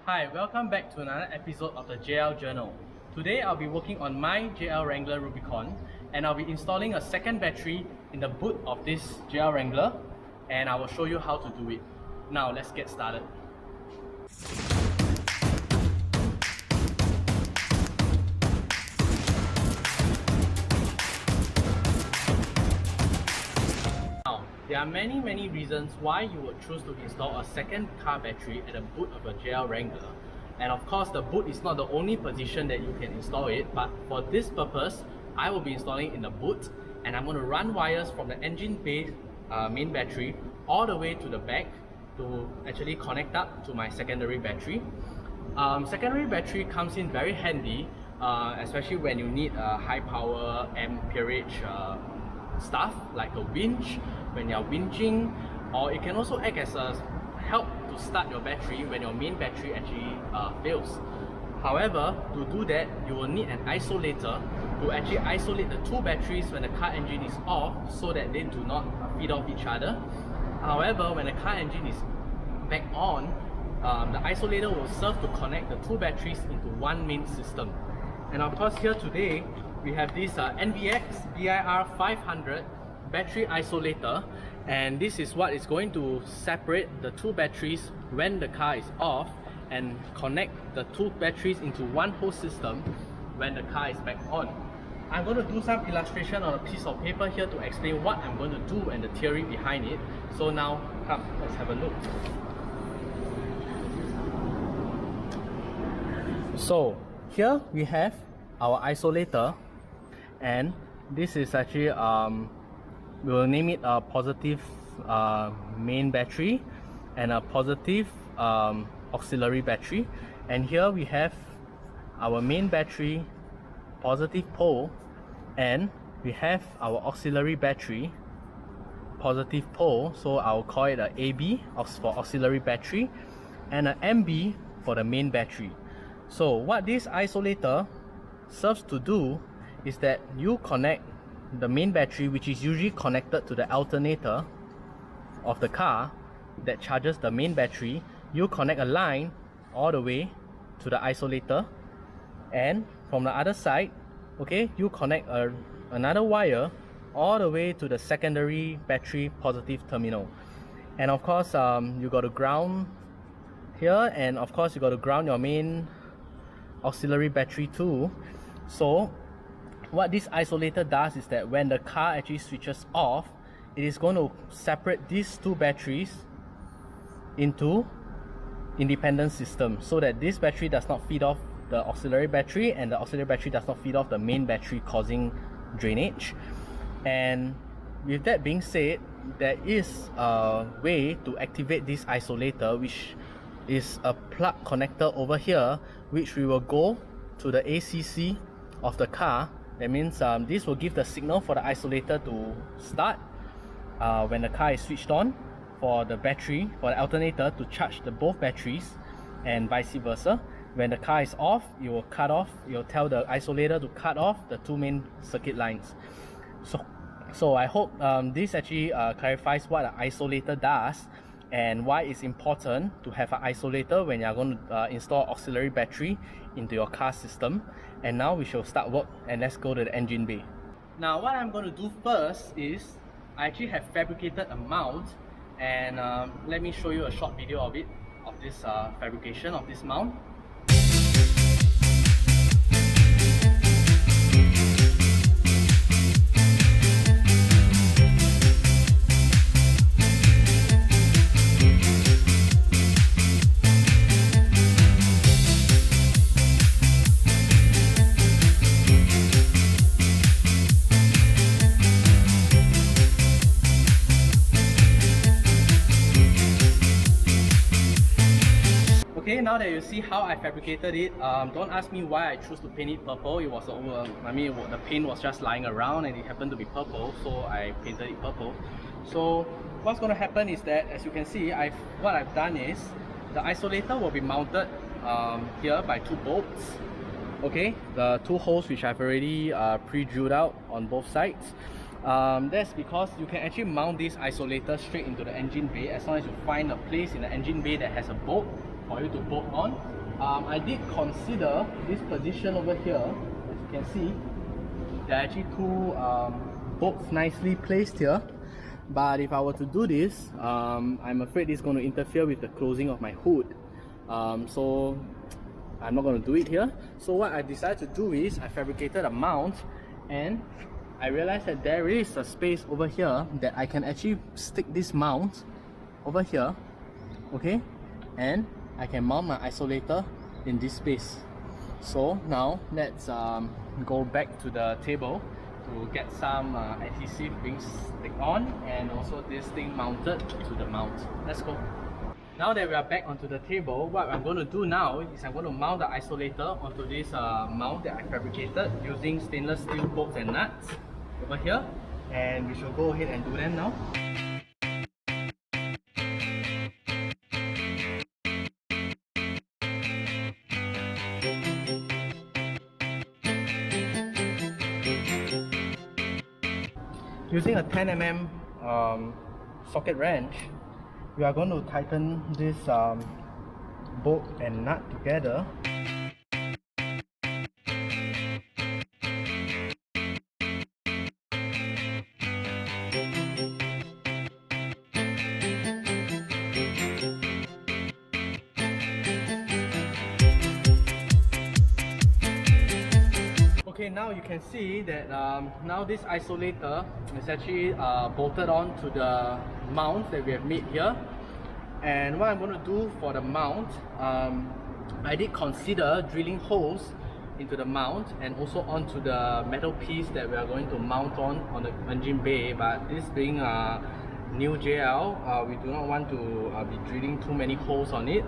Hi, welcome back to another episode of the JL Journal. Today I'll be working on my JL Wrangler Rubicon and I'll be installing a second battery in the boot of this JL Wrangler and I will show you how to do it. Now let's get started. There are many reasons why you would choose to install a second car battery at the boot of a JL Wrangler. And of course, the boot is not the only position that you can install it, but for this purpose, I will be installing in the boot and I'm going to run wires from the engine bay main battery all the way to the back to actually connect up to my secondary battery. Secondary battery comes in very handy, especially when you need high power amperage stuff like a winch when you're winching, or it can also act as a help to start your battery when your main battery actually fails. However, to do that, you will need an isolator to actually isolate the two batteries when the car engine is off so that they do not feed off each other. However, when the car engine is back on, the isolator will serve to connect the two batteries into one main system. And of course, here today we have this NVX BIR 500 battery isolator, and this is what is going to separate the two batteries when the car is off and connect the two batteries into one whole system when the car is back on. I'm going to do some illustration on a piece of paper here to explain what I'm going to do and the theory behind it. So now, come, let's have a look. So here we have our isolator, and this is actually we'll name it a positive main battery and a positive auxiliary battery. And here we have our main battery positive pole, and we have our auxiliary battery positive pole, so I'll call it a AB for auxiliary battery and an MB for the main battery. So what this isolator serves to do is that you connect the main battery, which is usually connected to the alternator of the car that charges the main battery. You connect a line all the way to the isolator, and from the other side, okay, you connect another wire all the way to the secondary battery positive terminal. And of course, you got to ground here, and of course you got to ground your main auxiliary battery too. So what this isolator does is that when the car actually switches off, it is going to separate these two batteries into independent systems so that this battery does not feed off the auxiliary battery and the auxiliary battery does not feed off the main battery, causing drainage. And with that being said, there is a way to activate this isolator, which is a plug connector over here, which we will go to the ACC of the car. That means this will give the signal for the isolator to start when the car is switched on, for the battery, for the alternator to charge both batteries, and vice versa. When the car is off, it will cut off, it will tell the isolator to cut off the two main circuit lines. So I hope this actually clarifies what an isolator does and why it's important to have an isolator when you're going to install auxiliary battery into your car system. And now we shall start work, and let's go to the engine bay. Now what I'm going to do first is I actually have fabricated a mount, and let me show you a short video of it, of this fabrication of this mount. Okay, now that you see how I fabricated it, don't ask me why I chose to paint it purple. It was the paint was just lying around and it happened to be purple, so I painted it purple. So what's going to happen is that, as you can see, what I've done is the isolator will be mounted here by two bolts. Okay, the two holes which I've already pre-drilled out on both sides. That's because you can actually mount this isolator straight into the engine bay as long as you find a place in the engine bay that has a bolt for you to bolt on. I did consider this position over here. As you can see, there are actually two bolts nicely placed here. But if I were to do this, I'm afraid it's going to interfere with the closing of my hood. So I'm not going to do it here. So what I decided to do is I fabricated a mount, and I realized that there is a space over here that I can actually stick this mount over here, okay, and I can mount my isolator in this space. So now let's go back to the table to get some adhesive being stick on, and also this thing mounted to the mount. Let's go. Now that we are back onto the table, what I'm going to do now is I'm going to mount the isolator onto this mount that I fabricated using stainless steel bolts and nuts over here, and we shall go ahead and do them now. Using a 10 mm socket wrench, we are going to tighten this bolt and nut together. Okay, now you can see that now this isolator is actually bolted on to the mount that we have made here. And what I'm going to do for the mount, I did consider drilling holes into the mount and also onto the metal piece that we are going to mount on the engine bay. But this being new JL, we do not want to be drilling too many holes on it.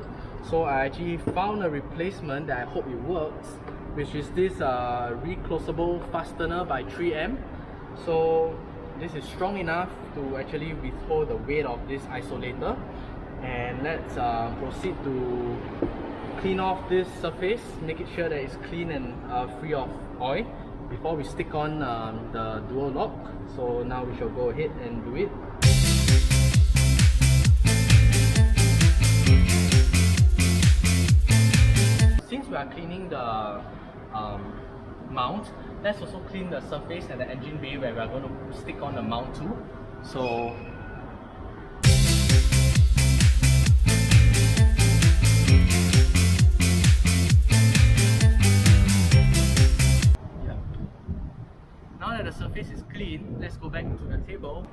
So I actually found a replacement that I hope it works, which is this reclosable fastener by 3M. So this is strong enough to actually withhold the weight of this isolator. And let's proceed to clean off this surface, make it sure that it's clean and free of oil before we stick on the dual lock. So now we shall go ahead and do it. Since we are cleaning the mount, let's also clean the surface at the engine bay where we are going to stick on the mount to. So now that the surface is clean, let's go back to the table.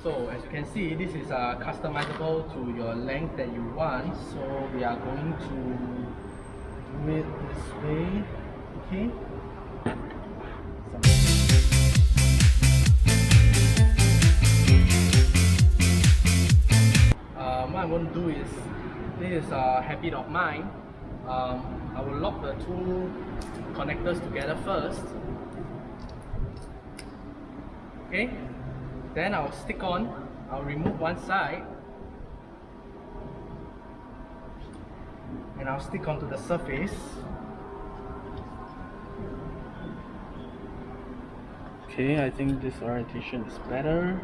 So as you can see, this is customizable to your length that you want. So we are going to do it this way, okay? What I'm going to do is, this is a habit of mine. I will lock the two connectors together first. Okay, then I'll stick on, I'll remove one side and I'll stick onto the surface. Okay, I think this orientation is better.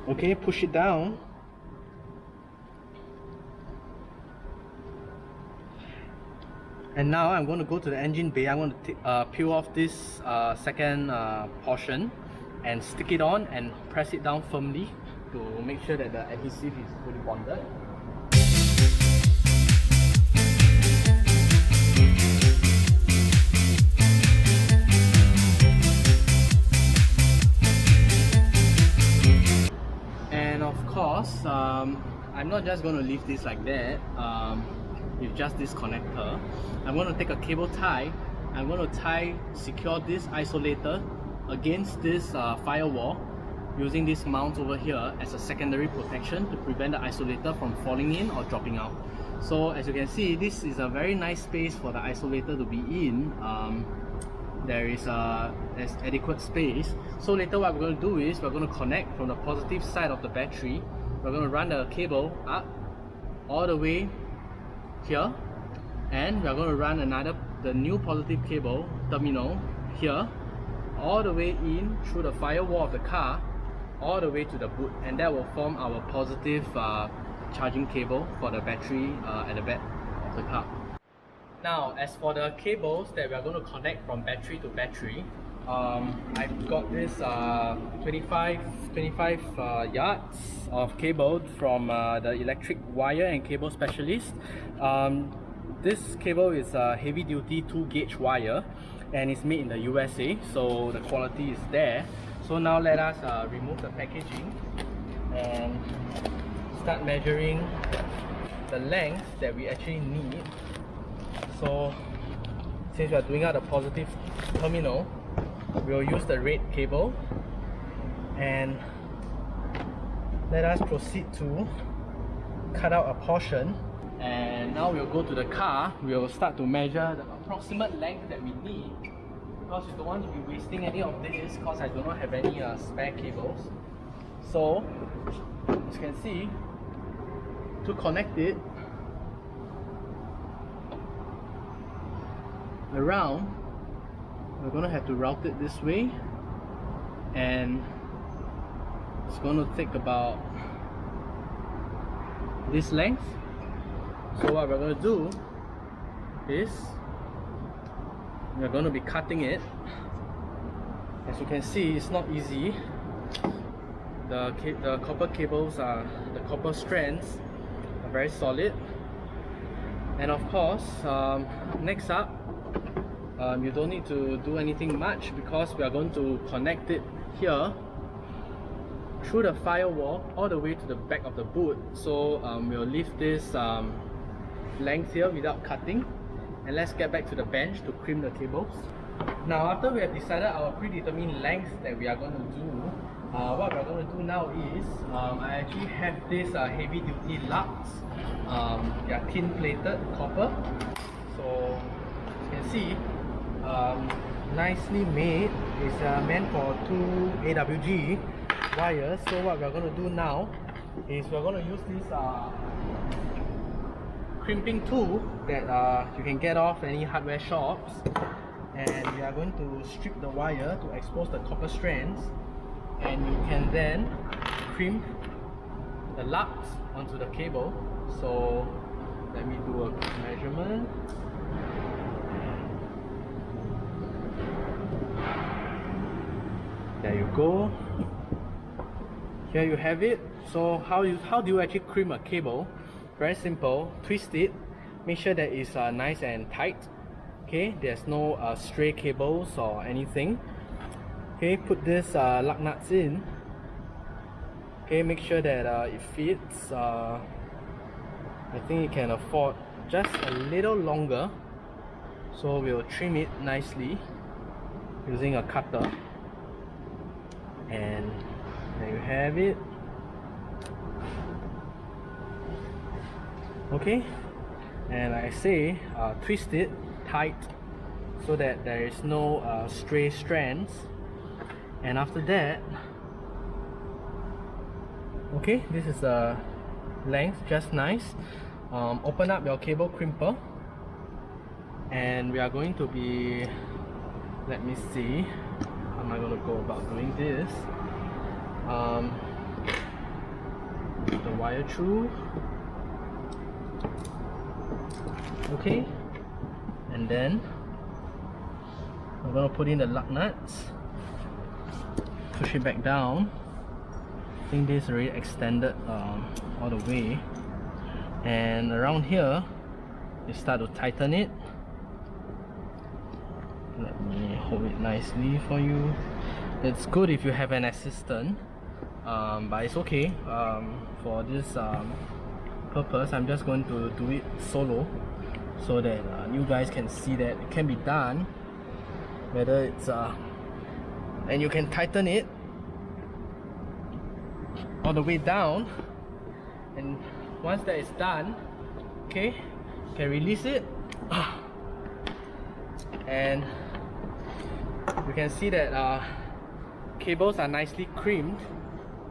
Okay, push it down. And now I'm going to go to the engine bay. I'm going to peel off this second portion and stick it on and press it down firmly to make sure that the adhesive is fully bonded. And of course, I'm not just going to leave this like that. With just this connector, I'm going to take a cable tie. I'm going to secure this isolator against this firewall using this mount over here as a secondary protection to prevent the isolator from falling in or dropping out. So as you can see, this is a very nice space for the isolator to be in. There's adequate space. So later what we're going to do is we're going to connect from the positive side of the battery. We're going to run the cable up all the way here, and we are going to run the new positive cable terminal here all the way in through the firewall of the car, all the way to the boot, and that will form our positive charging cable for the battery at the back of the car. Now, as for the cables that we are going to connect from battery to battery, I've got this 25 yards of cable from the electric wire and cable specialist. This cable is a heavy duty 2-gauge wire and it's made in the USA, so the quality is there. So now let us remove the packaging and start measuring the length that we actually need. So since we are doing out the positive terminal, we'll use the red cable, and let us proceed to cut out a portion. And now we'll go to the car. We'll start to measure the approximate length that we need, because we don't want to be wasting any of this, because I do not have any spare cables. So as you can see, to connect it around, we're going to have to route it this way, and it's going to take about this length. So what we're going to do is we're going to be cutting it. As you can see, it's not easy. The copper cables are, the copper strands are very solid, and of course next up, you don't need to do anything much, because we are going to connect it here through the firewall all the way to the back of the boot. So we'll leave this length here without cutting, and let's get back to the bench to crimp the cables. Now, after we have decided our predetermined length that we are going to do, what we're going to do now is I actually have this heavy duty lugs. They are tin plated copper, so as you can see, nicely made. It's meant for 2 AWG wires. So what we're going to do now is we're going to use this crimping tool that you can get off any hardware shops, and we are going to strip the wire to expose the copper strands, and you can then crimp the lugs onto the cable. So let me do a measurement. There you go. Here you have it. So how do you actually crimp a cable? Very simple. Twist it. Make sure that it's nice and tight. Okay, there's no stray cables or anything. Okay, put this lug nuts in. Okay, make sure that it fits. I think you can afford just a little longer. So we'll trim it nicely using a cutter. And there you have it. Okay, and like I say, twist it tight so that there is no stray strands. And after that, okay, this is the length, just nice. Open up your cable crimper, and we are going to be, let me see, how am I going to go about doing this? The wire through. Okay, and then I'm going to put in the lug nuts, push it back down. I think this is already extended all the way, and around here you start to tighten it. Let me hold it nicely for you. It's good if you have an assistant, but it's okay. For this purpose, I'm just going to do it solo, so that you guys can see that it can be done. Whether it's and you can tighten it all the way down, and once that is done, okay, you can release it, and you can see that cables are nicely crimped.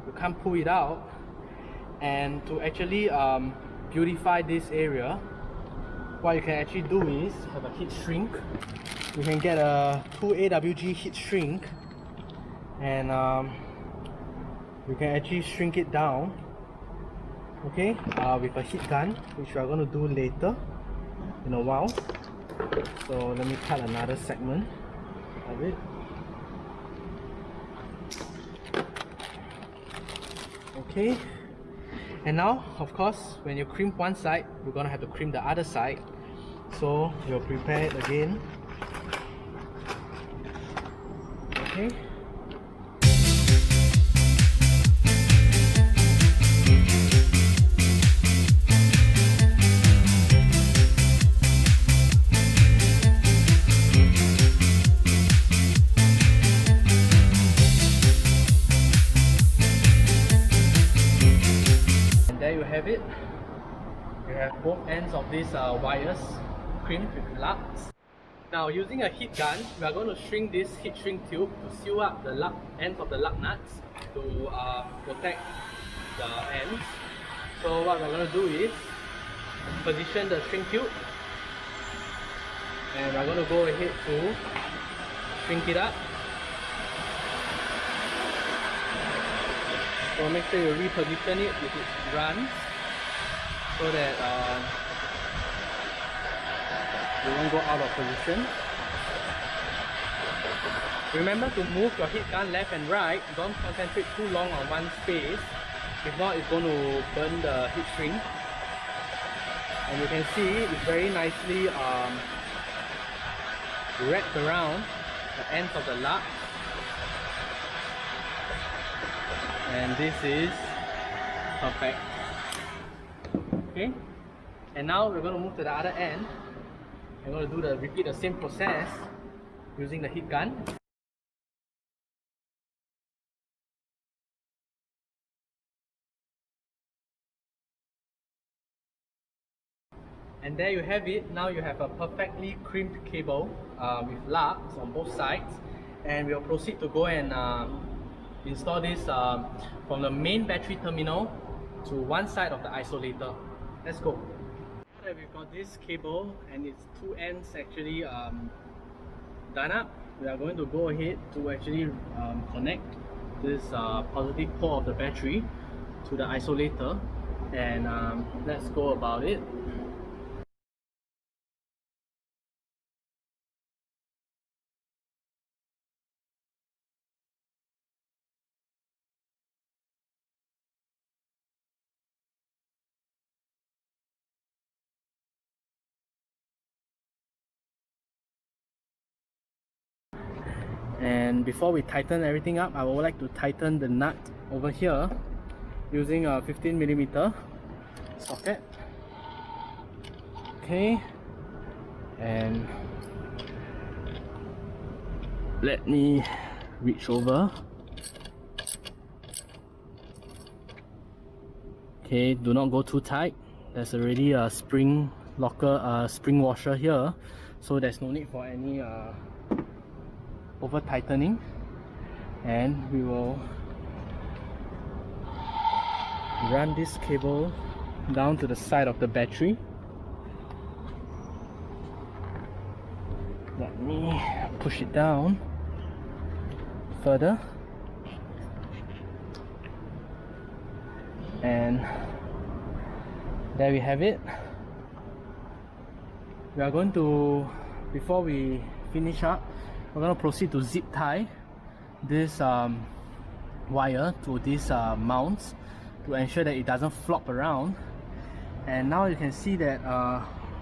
You can't pull it out. And to actually beautify this area, what you can actually do is have a heat shrink. You can get a 2 AWG heat shrink and we can actually shrink it down, okay, with a heat gun, which we are going to do later in a while. So let me cut another segment of it. Okay, and now of course when you crimp one side, we're gonna have to crimp the other side, so we'll prepare it again. Okay. There you have it. You have both ends of these wires crimped with lux. Now, using a heat gun, we are going to shrink this heat shrink tube to seal up the ends of the lug nuts to protect the ends. So what we're going to do is position the shrink tube, and we're going to go ahead to shrink it up. So make sure you reposition it if it runs, so that you won't go out of position. Remember to move your heat gun left and right. Don't concentrate too long on one space, if not it's going to burn the heat shrink. And you can see it's very nicely wrapped around the ends of the lug. And this is perfect. Okay, and now we're going to move to the other end. We're going to repeat the same process using the heat gun. And there you have it. Now you have a perfectly crimped cable with lugs on both sides, and we'll proceed to go and install this from the main battery terminal to one side of the isolator. Let's go. Now that we've got this cable and its two ends actually done up, we are going to go ahead to actually connect this positive pole of the battery to the isolator, and let's go about it. And before we tighten everything up, I would like to tighten the nut over here using a 15mm socket. Okay, and let me reach over. Okay, do not go too tight. There's already a spring locker, spring washer here, so there's no need for any over tightening. And we will run this cable down to the side of the battery. Let me push it down further, and there we have it. We are going to, before we finish up, we're going to proceed to zip tie this wire to these mounts to ensure that it doesn't flop around. And now you can see that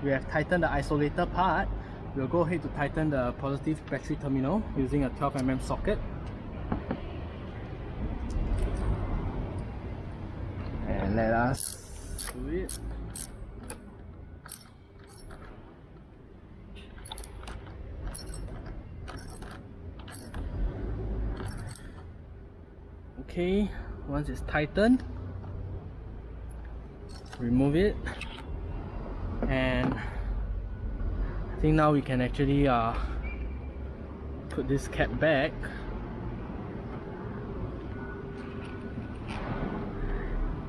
we have tightened the isolator part. We'll go ahead to tighten the positive battery terminal using a 12mm socket. And let us do it. Okay, once it's tightened, remove it, and I think now we can actually put this cap back.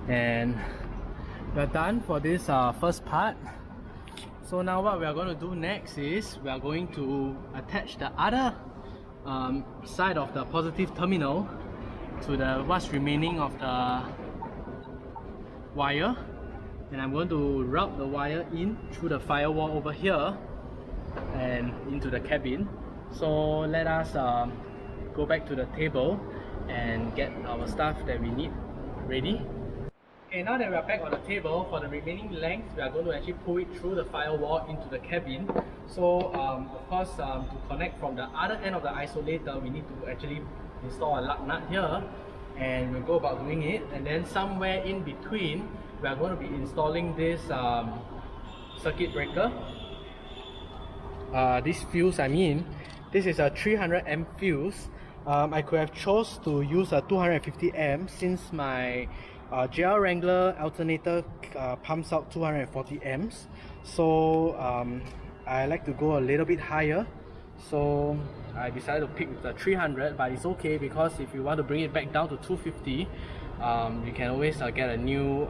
And we're done for this first part. So now what we are going to do next is we are going to attach the other side of the positive terminal to the what's remaining of the wire, and I'm going to route the wire in through the firewall over here and into the cabin. So let us go back to the table and get our stuff that we need ready. Okay, now that we are back on the table, for the remaining length, we are going to actually pull it through the firewall into the cabin. So of course, to connect from the other end of the isolator, we need to actually install a lug nut here, and we'll go about doing it. And then somewhere in between, we are going to be installing this circuit breaker. This fuse, this is a 300 amp fuse. I could have chose to use a 250 amp since my JL Wrangler alternator pumps out 240 amps. So I like to go a little bit higher. So I decided to pick the 300, but it's okay because if you want to bring it back down to 250, you can always get a new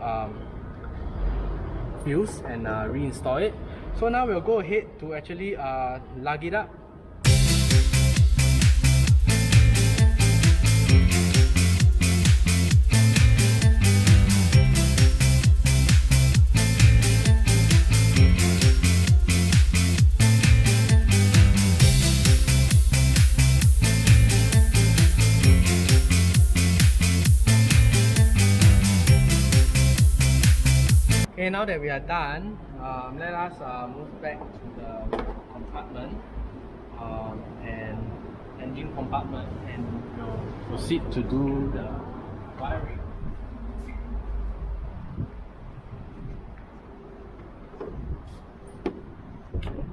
fuse and reinstall it. So now we'll go ahead to actually lug it up. Okay, now that we are done, let us move back to the compartment and engine compartment, and we'll proceed to do the wiring.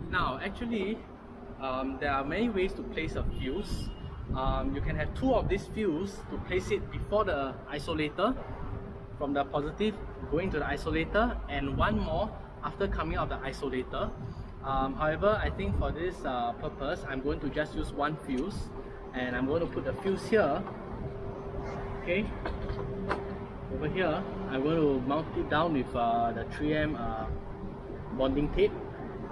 Now, actually, there are many ways to place a fuse. You can have two of these fuses to place it before the isolator, from the positive going to the isolator, and one more after coming out of the isolator. However, I think for this purpose, I'm going to just use one fuse, and I'm going to put the fuse here. Okay, over here, I'm going to mount it down with the 3M bonding tape,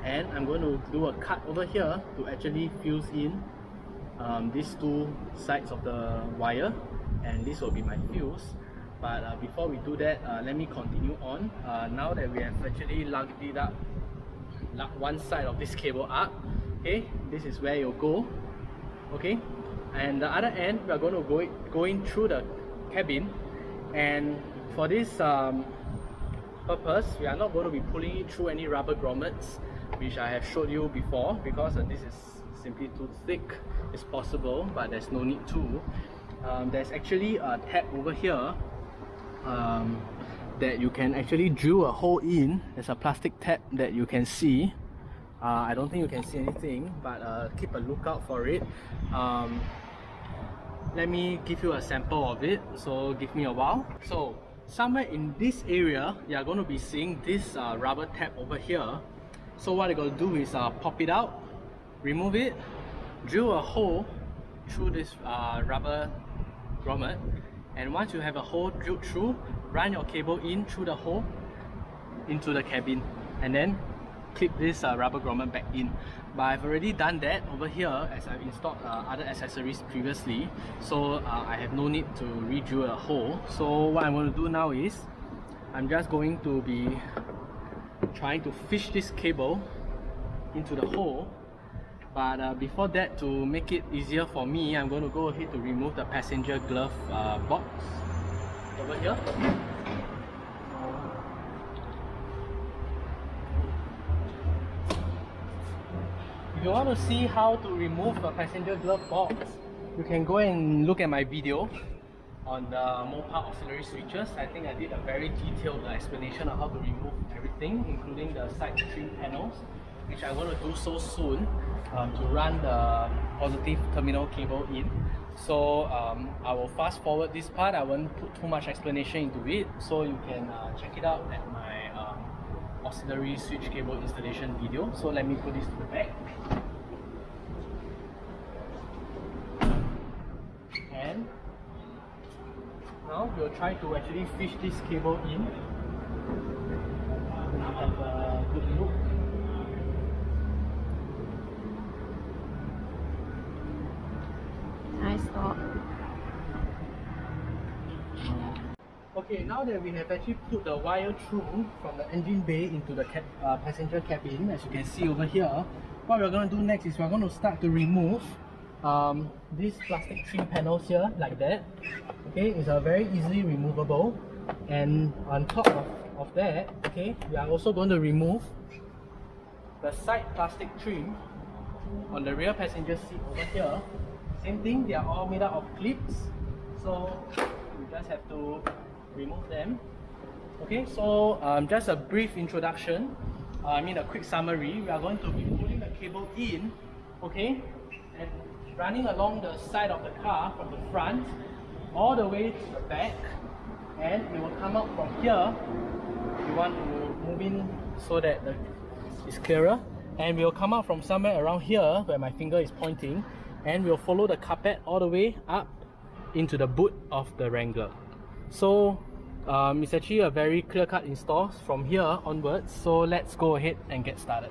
and I'm going to do a cut over here to actually fuse in these two sides of the wire, and this will be my fuse. But before we do that, let me continue on. Now that we have actually lugged it up, one side of this cable up, okay, this is where you'll go, okay, and the other end we are going to go in through the cabin. And for this purpose, we are not going to be pulling it through any rubber grommets, which I have showed you before, because this is simply too thick. It's possible, but there's no need to. There's actually a tab over here that you can actually drill a hole in. There's a plastic tab that you can see. I don't think you can see anything, but keep a lookout for it. Let me give you a sample of it, so give me a while. So somewhere in this area, you are going to be seeing this rubber tab over here. So what you're going to do is pop it out, remove it, drill a hole through this rubber grommet, and once you have a hole drilled through, run your cable in through the hole into the cabin, and then clip this rubber grommet back in. But I've already done that over here, as I've installed other accessories previously, so I have no need to re-drill a hole. So what I'm going to do now is I'm just going to be trying to fish this cable into the hole. But before that, to make it easier for me, I'm going to go ahead to remove the passenger glove box over here. If you want to see how to remove a passenger glove box, you can go and look at my video on the Mopar auxiliary switches. I think I did a very detailed explanation of how to remove everything, including the side trim panels, which I'm going to do so soon to run the positive terminal cable in. So I will fast forward this part. I won't put too much explanation into it, so you can check it out at my auxiliary switch cable installation video. So let me put this to the back. And now we'll try to actually fish this cable in. We have a good look. Okay, now that we have actually put the wire through from the engine bay into the passenger cabin, as you can see over here, what we're going to do next is we're going to start to remove these plastic trim panels here, like that. Okay, it's very easily removable, and on top of that, okay, we are also going to remove the side plastic trim on the rear passenger seat over here. Same thing, they are all made up of clips, so you just have to remove them. Okay, so just a brief introduction, a quick summary. We are going to be pulling the cable in, okay, and running along the side of the car from the front all the way to the back, and it will come out from here. You want to move in so that it's clearer, and we'll come out from somewhere around here where my finger is pointing, and we'll follow the carpet all the way up into the boot of the Wrangler. So it's actually a very clear-cut install from here onwards, so let's go ahead and get started.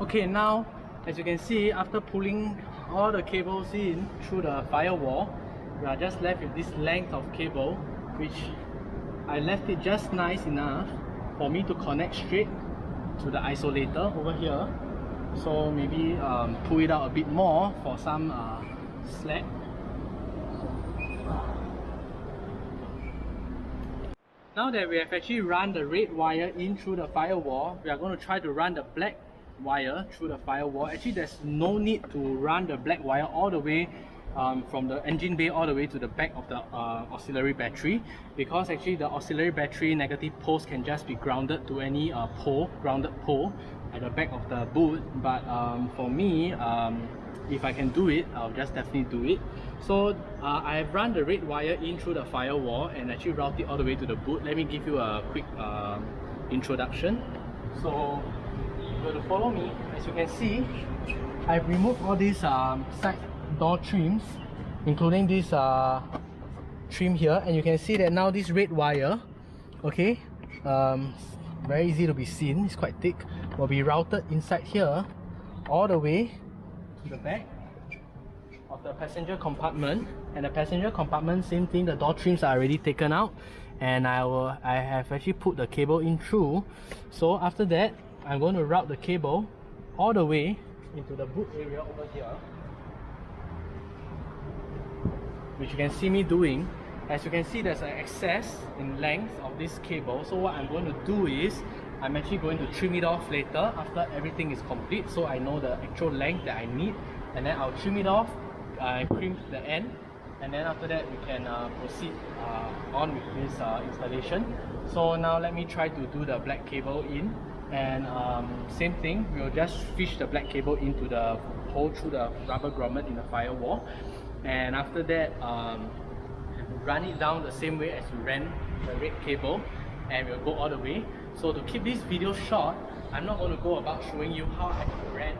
Okay, now as you can see, after pulling all the cables in through the firewall, we are just left with this length of cable, which I left it just nice enough for me to connect straight to the isolator over here. So maybe pull it out a bit more for some slack. Now that we have actually run the red wire in through the firewall, we are going to try to run the black wire through the firewall. Actually, there's no need to run the black wire all the way from the engine bay all the way to the back of the auxiliary battery, because actually the auxiliary battery negative poles can just be grounded to any grounded pole at the back of the boot. But for me, if I can do it, I'll just definitely do it. So I have run the red wire in through the firewall and actually route it all the way to the boot. Let me give you a quick introduction. So you have to follow me. As you can see, I've removed all these side door trims, including this trim here, and you can see that now this red wire, okay, very easy to be seen, it's quite thick, will be routed inside here all the way to the back of the passenger compartment. And the passenger compartment, same thing, the door trims are already taken out, and I have actually put the cable in through. So after that, I'm going to route the cable all the way into the boot area over here, which you can see me doing. As you can see, there's an excess in length of this cable. So what I'm going to do is, I'm actually going to trim it off later after everything is complete, so I know the actual length that I need, and then I'll trim it off, crimp the end, and then after that we can proceed on with this installation. So now let me try to do the black cable in. And same thing, we'll just fish the black cable into the hole through the rubber grommet in the firewall, and after that run it down the same way as we ran the red cable, and we'll go all the way. So to keep this video short, I'm not going to go about showing you how I ran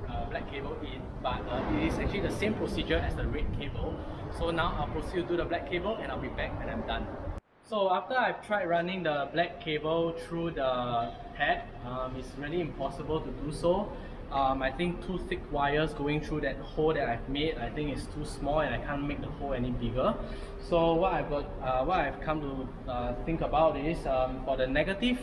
the black cable in, but it is actually the same procedure as the red cable. So now I'll proceed to do the black cable, and I'll be back when I'm done. So after I've tried running the black cable through the pad, it's really impossible to do so. I think two thick wires going through that hole that I've made, I think it's too small and I can't make the hole any bigger. So what I've come to think about is, for the negative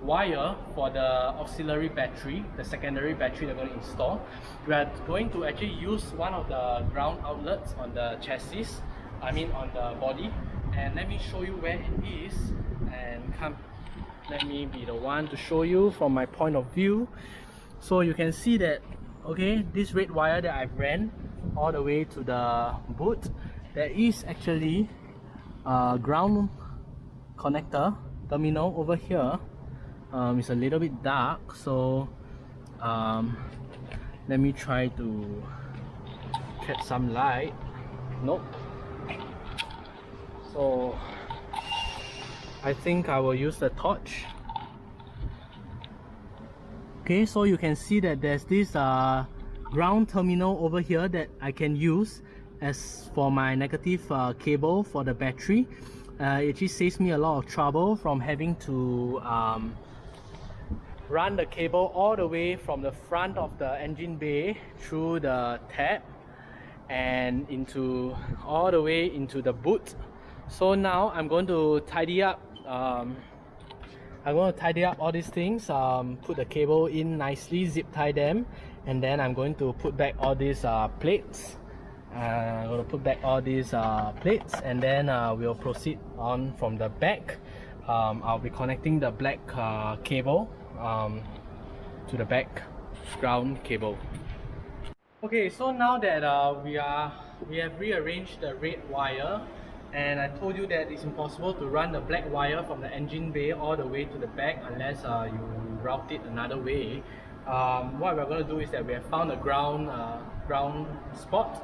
wire for the auxiliary battery, the secondary battery they're going to install, we are going to actually use one of the ground outlets on the chassis, on the body. And let me show you where it is, and let me be the one to show you from my point of view. So you can see that, okay, this red wire that I've ran all the way to the boot, there is actually a ground connector terminal over here. It's a little bit dark, so let me try to catch some light. Nope. So I think I will use the torch. Okay, so you can see that there's this ground terminal over here that I can use, as for my negative cable for the battery. It actually saves me a lot of trouble from having to run the cable all the way from the front of the engine bay through the tab and into all the way into the boot. So now I'm going to tidy up all these things, put the cable in nicely, zip tie them, and then I'm going to put back all these plates. I'm going to put back all these plates, and then we'll proceed on from the back. I'll be connecting the black cable to the back ground cable. Okay, so now that we have rearranged the red wire, and I told you that it's impossible to run the black wire from the engine bay all the way to the back unless you route it another way. What we're going to do is that we have found a ground spot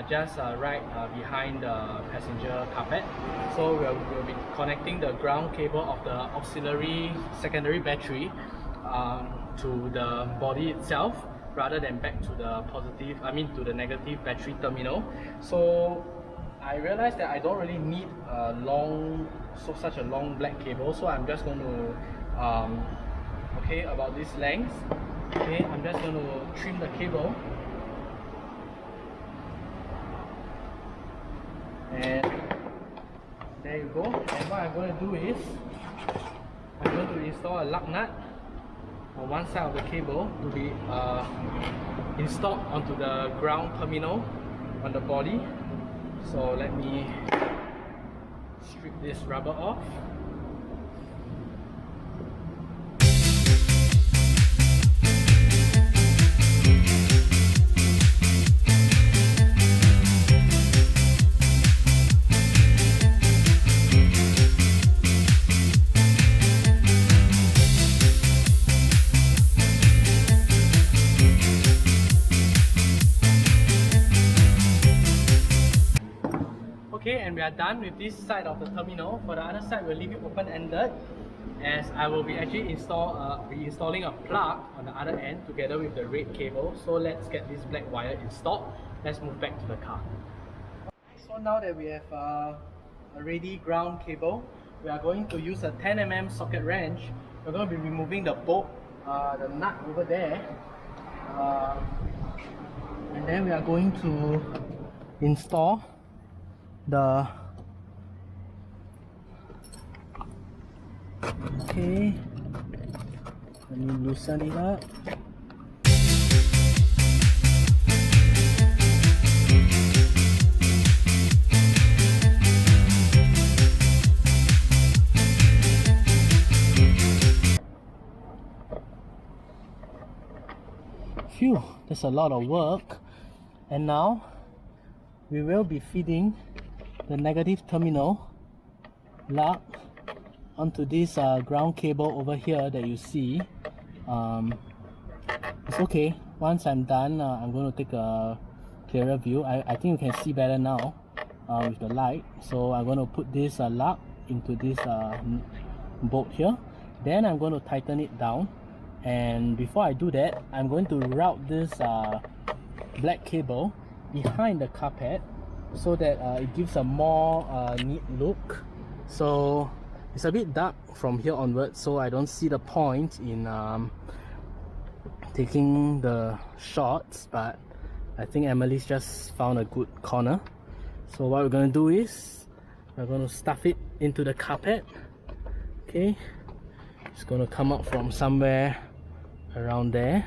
just right behind the passenger carpet. So we'll be connecting the ground cable of the auxiliary secondary battery to the body itself, rather than back to the negative battery terminal. So I realized that I don't really need such a long black cable, so I'm just going to about this length. Okay, I'm just going to trim the cable, and there you go. And what I'm going to do is I'm going to install a lug nut on one side of the cable to be installed onto the ground terminal on the body. So let me strip this rubber off. Okay, and we are done with this side of the terminal. For the other side, we'll leave it open-ended, as I will be actually installing a plug on the other end together with the red cable. So let's get this black wire installed. Let's move back to the car. So now that we have a ready ground cable, we are going to use a 10mm socket wrench. We're going to be removing the bolt, the nut over there, and then we are going to install okay, let me loosen it up. Phew, that's a lot of work. And now we will be feeding the negative terminal lug onto this ground cable over here that you see. It's okay. Once I'm done, I'm going to take a clearer view. I think you can see better now with the light. So I'm going to put this lug into this bolt here. Then I'm going to tighten it down. And before I do that, I'm going to route this black cable behind the carpet, so that it gives a more neat look. So it's a bit dark from here onwards, so I don't see the point in taking the shots, but I think Emily's just found a good corner. So what we're going to do is we're going to stuff it into the carpet. Okay, it's going to come out from somewhere around there.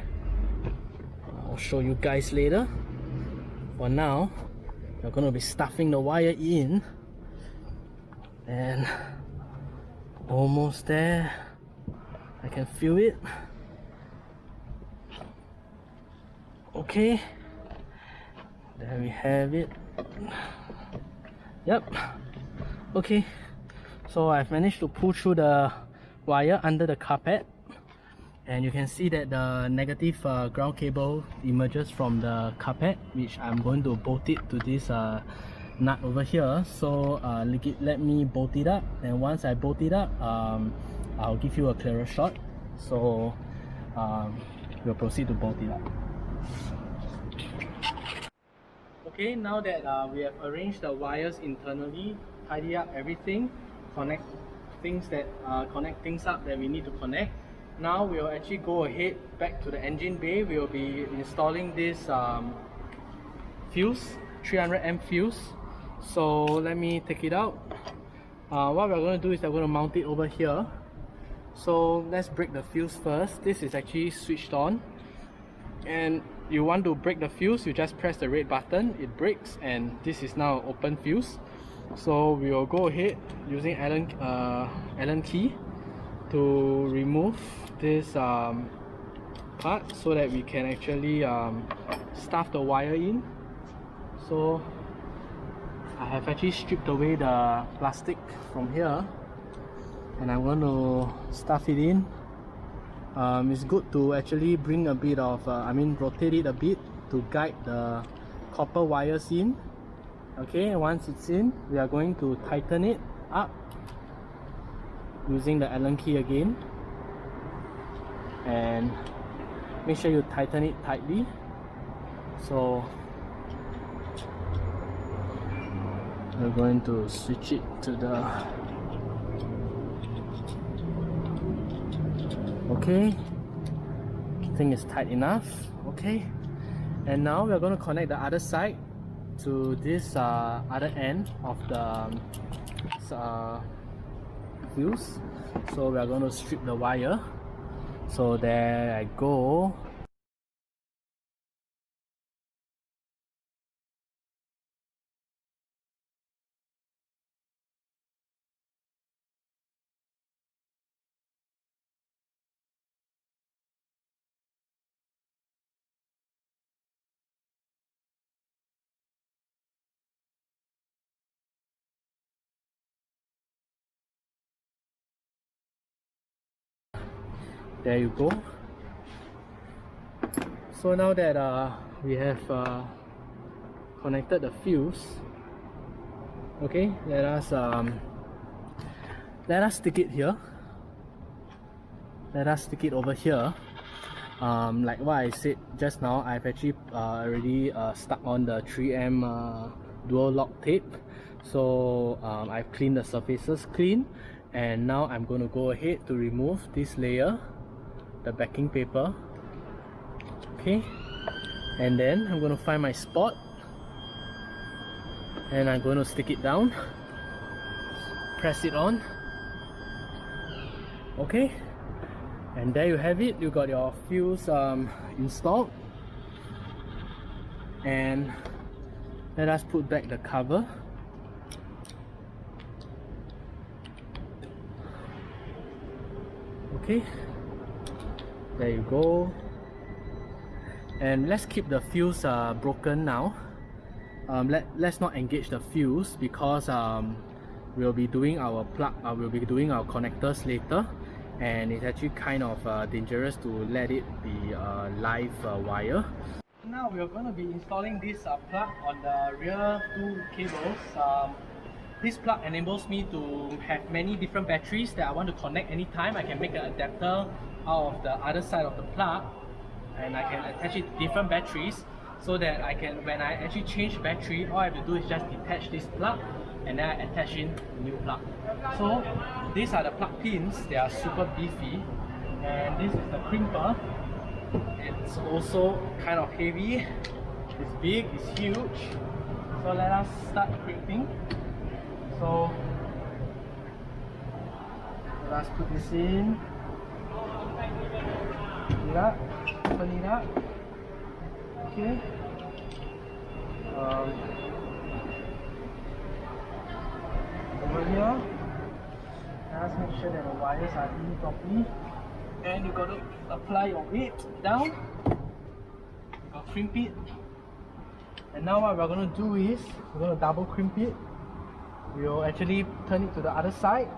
I'll show you guys later. For now, we're going to be stuffing the wire in, and almost there. I can feel it. Okay, there we have it. Yep. Okay, so I've managed to pull through the wire under the carpet, and you can see that the negative ground cable emerges from the carpet, which I'm going to bolt it to this nut over here. So let me bolt it up, and once I bolt it up, I'll give you a clearer shot. So we'll proceed to bolt it up. Okay, now that we have arranged the wires internally, tidy up everything, connect things up that we need to connect. Now we'll actually go ahead back to the engine bay. We'll be installing this fuse, 300 amp fuse. So let me take it out. What we're going to do is we're going to mount it over here. So let's break the fuse first. This is actually switched on, and you want to break the fuse, you just press the red button, it breaks, and this is now open fuse. So we will go ahead using Allen key to remove this part so that we can actually stuff the wire in. So I have actually stripped away the plastic from here, and I'm going to stuff it in. It's good to actually bring a bit of, rotate it a bit to guide the copper wires in. Okay, once it's in, we are going to tighten it up using the Allen key again, and make sure you tighten it tightly. So we're going to switch it to the okay, I think it's tight enough. Okay, and now we are going to connect the other side to this other end of the fuse. So we are going to strip the wire. So there I go. There you go. So now that we have connected the fuse, okay, let us stick it here. Let us stick it over here. Like what I said just now, I've actually already stuck on the 3M dual lock tape. So I've cleaned the surfaces clean, and now I'm going to go ahead to remove this layer, the backing paper. Okay, and then I'm going to find my spot, and I'm going to stick it down, press it on. Okay, and there you have it. You got your fuse installed, and let us put back the cover. Okay, there you go. And let's keep the fuse broken now. Let's not engage the fuse because we'll be doing our plug. We'll be doing our connectors later, and it's actually kind of dangerous to let it be a live wire. Now we're going to be installing this plug on the rear two cables. This plug enables me to have many different batteries that I want to connect anytime. I can make an adapter out of the other side of the plug, and I can attach it to different batteries, so that I can, when I actually change battery, all I have to do is just detach this plug and then I attach in a new plug. So these are the plug pins. They are super beefy, and this is the crimper. It's also kind of heavy. It's big, it's huge. So let us start crimping. So let us put this in. It up, open it up. Okay. Over here, let's make sure that the wires are in properly. And you got to apply your weight down. You got to crimp it. And now what we're going to do is we're going to double crimp it. We'll actually turn it to the other side.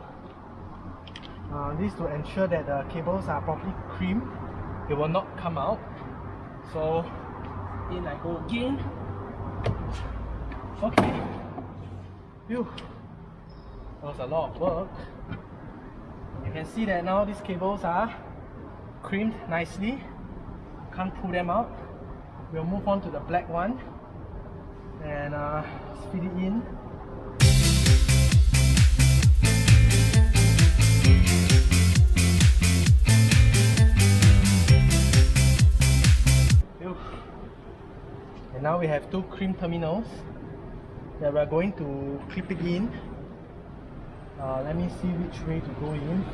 This to ensure that the cables are properly crimped. It will not come out. So in I go again. Okay. Phew. That was a lot of work. You can see that now these cables are crimped nicely. Can't pull them out. We'll move on to the black one. and feed it in. And now we have 2 cream terminals that we're going to clip it in. Let me see which way to go in.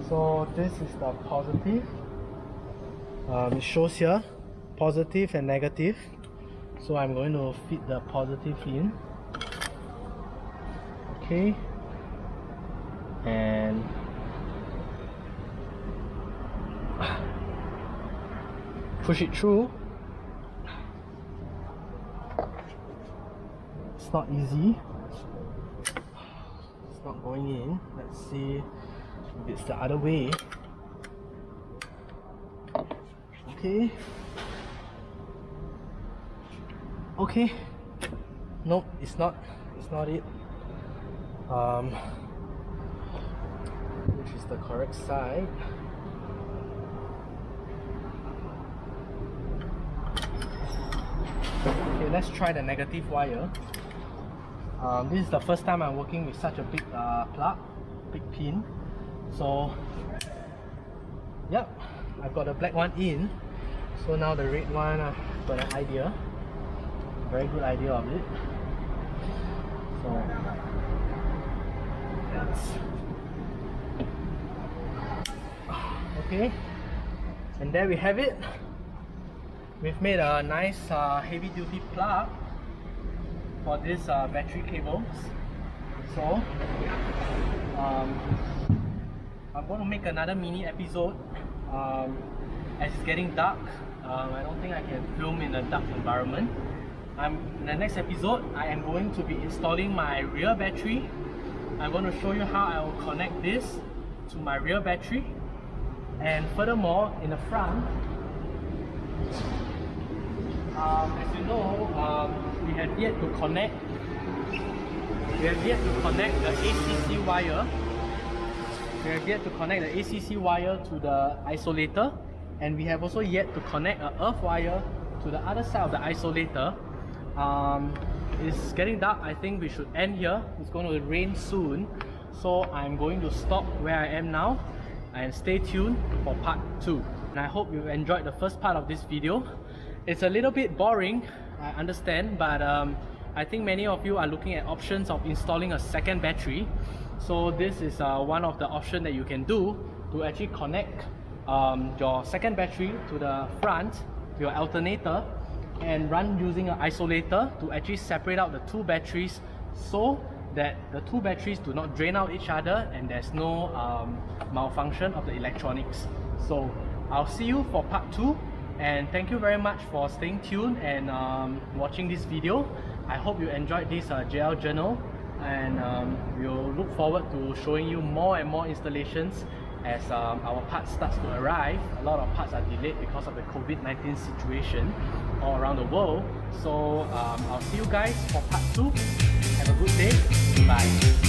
So this is the positive. It shows here positive and negative. So I'm going to feed the positive in. Okay. And push it through. It's not easy. It's not going in. Let's see if it's the other way. Okay. Okay. Nope, it's not. It's not it. Which is the correct side? Okay, let's try the negative wire. This is the first time I'm working with such a big plug, big pin. So, yep, I've got the black one in. So now the red one, I've got an idea. Very good idea of it. So, yes. Okay, and there we have it. We've made a nice heavy duty plug for this battery cables. So I'm going to make another mini episode as it's getting dark. I don't think I can film in a dark environment. In the next episode, I am going to be installing my rear battery. I'm going to show you how I will connect this to my rear battery, and furthermore, in the front, as you know, we have yet to connect the ACC wire. We have yet to connect the ACC wire to the isolator, and we have also yet to connect an earth wire to the other side of the isolator. It's getting dark. I think we should end here. It's going to rain soon, so I'm going to stop where I am now and stay tuned for part 2. And I hope you enjoyed the first part of this video. It's a little bit boring, I understand, but I think many of you are looking at options of installing a second battery. So this is one of the options that you can do to actually connect your second battery to the front, to your alternator, and run using an isolator to actually separate out the 2 batteries so that the 2 batteries do not drain out each other and there's no malfunction of the electronics. So I'll see you for part 2, and thank you very much for staying tuned and watching this video. I hope you enjoyed this JL journal, and we'll look forward to showing you more and more installations as our parts starts to arrive. A lot of parts are delayed because of the COVID-19 situation all around the world. So I'll see you guys for part 2. Have a good day. Bye.